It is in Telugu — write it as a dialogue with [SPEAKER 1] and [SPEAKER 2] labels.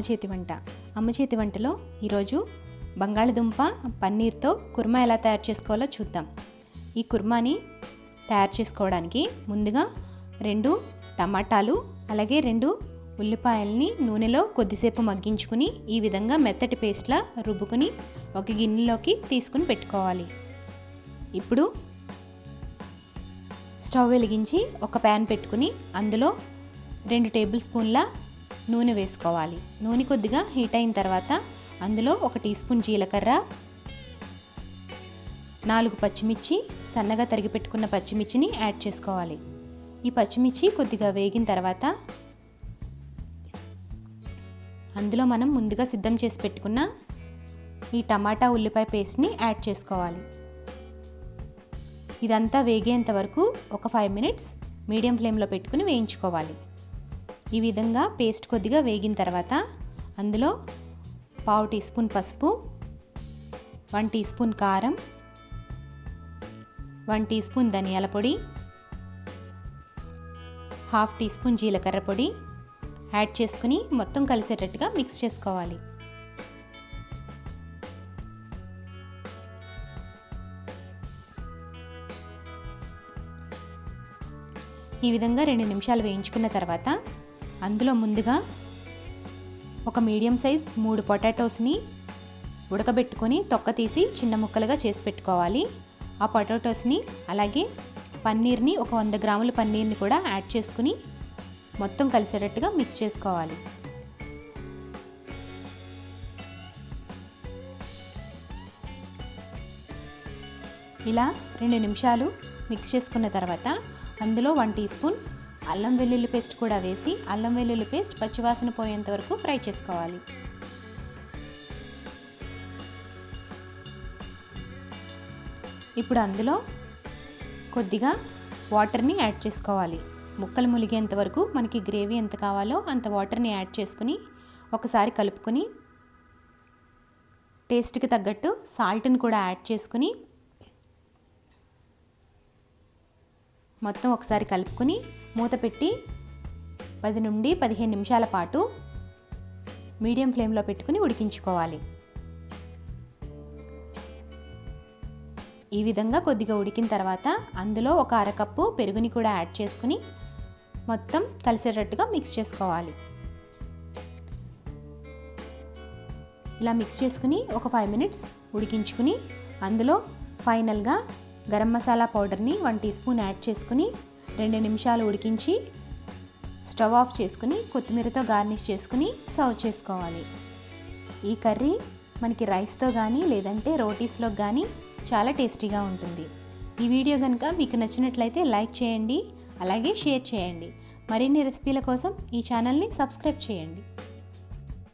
[SPEAKER 1] చేతి వంట. అమ్మ చేతి వంటలో ఈరోజు బంగాళదుంప పన్నీర్తో కుర్మా ఎలా తయారు చేసుకోవాలో చూద్దాం. ఈ కుర్మాని తయారు చేసుకోవడానికి ముందుగా 2 టమాటాలు అలాగే 2 ఉల్లిపాయల్ని నూనెలో కొద్దిసేపు మగ్గించుకుని ఈ విధంగా మెత్తటి పేస్ట్లా రుబ్బుకుని ఒక గిన్నెలోకి తీసుకుని పెట్టుకోవాలి. ఇప్పుడు స్టవ్ వెలిగించి ఒక ప్యాన్ పెట్టుకుని అందులో 2 టేబుల్ స్పూన్ల నూనె వేసుకోవాలి. నూనె కొద్దిగా హీట్ అయిన తర్వాత అందులో 1 టీ స్పూన్ జీలకర్ర, 4 పచ్చిమిర్చి, సన్నగా తరిగి పెట్టుకున్న పచ్చిమిర్చిని యాడ్ చేసుకోవాలి. ఈ పచ్చిమిర్చి కొద్దిగా వేగిన తర్వాత అందులో మనం ముందుగా సిద్ధం చేసి పెట్టుకున్న ఈ టమాటా ఉల్లిపాయ పేస్ట్ని యాడ్ చేసుకోవాలి. ఇదంతా వేగేంత వరకు ఒక 5 మినిట్స్ మీడియం ఫ్లేమ్లో పెట్టుకుని వేయించుకోవాలి. ఈ విధంగా పేస్ట్ కొద్దిగా వేగిన తర్వాత అందులో 1/2 టీ స్పూన్ పసుపు, 1 టీ స్పూన్ కారం, 1 టీ స్పూన్ ధనియాల పొడి, 1/2 టీ స్పూన్ జీలకర్ర పొడి యాడ్ చేసుకుని మొత్తం కలిసేటట్టుగా మిక్స్ చేసుకోవాలి. ఈ విధంగా 2 నిమిషాలు వేయించుకున్న తర్వాత అందులో ముందుగా ఒక మీడియం సైజ్ 3 పొటాటోస్ని ఉడకబెట్టుకొని తొక్క తీసి చిన్న ముక్కలుగా చేసి పెట్టుకోవాలి. ఆ పొటాటోస్ని అలాగే పన్నీర్ని ఒక 100 గ్రాముల పన్నీర్ని కూడా యాడ్ చేసుకుని మొత్తం కలిసేటట్టుగా మిక్స్ చేసుకోవాలి. ఇలా 2 నిమిషాలు మిక్స్ చేసుకున్న తర్వాత అందులో 1 టీ స్పూన్ అల్లం వెల్లుల్లి పేస్ట్ కూడా వేసి అల్లం వెల్లుల్లి పేస్ట్ పచ్చివాసన పోయేంత వరకు ఫ్రై చేసుకోవాలి. ఇప్పుడు అందులో కొద్దిగా వాటర్ని యాడ్ చేసుకోవాలి. ముక్కలు ములిగేంత వరకు మనకి గ్రేవీ ఎంత కావాలో అంత వాటర్ని యాడ్ చేసుకుని ఒకసారి కలుపుకొని టేస్ట్కి తగ్గట్టు సాల్ట్ని కూడా యాడ్ చేసుకుని మొత్తం ఒకసారి కలుపుకొని మూత పెట్టి 10 నుండి 15 నిమిషాల పాటు మీడియం ఫ్లేమ్లో పెట్టుకుని ఉడికించుకోవాలి. ఈ విధంగా కొద్దిగా ఉడికిన తర్వాత అందులో ఒక అరకప్పు పెరుగుని కూడా యాడ్ చేసుకుని మొత్తం కలిసేటట్టుగా మిక్స్ చేసుకోవాలి. ఇలా మిక్స్ చేసుకుని ఒక 5 మినిట్స్ ఉడికించుకుని అందులో ఫైనల్గా గరం మసాలా పౌడర్ని 1 టీ స్పూన్ యాడ్ చేసుకుని 2 నిమిషాలు ఉడికించి స్టవ్ ఆఫ్ చేసుకుని కొత్తిమీరతో గార్నిష్ చేసుకుని సర్వ్ చేసుకోవాలి. ఈ కర్రీ మనకి రైస్తో కానీ లేదంటే రోటీస్లో కానీ చాలా టేస్టీగా ఉంటుంది. ఈ వీడియో కనుక మీకు నచ్చినట్లయితే లైక్ చేయండి, అలాగే షేర్ చేయండి. మరిన్ని రెసిపీల కోసం ఈ ఛానల్ని సబ్స్క్రైబ్ చేయండి.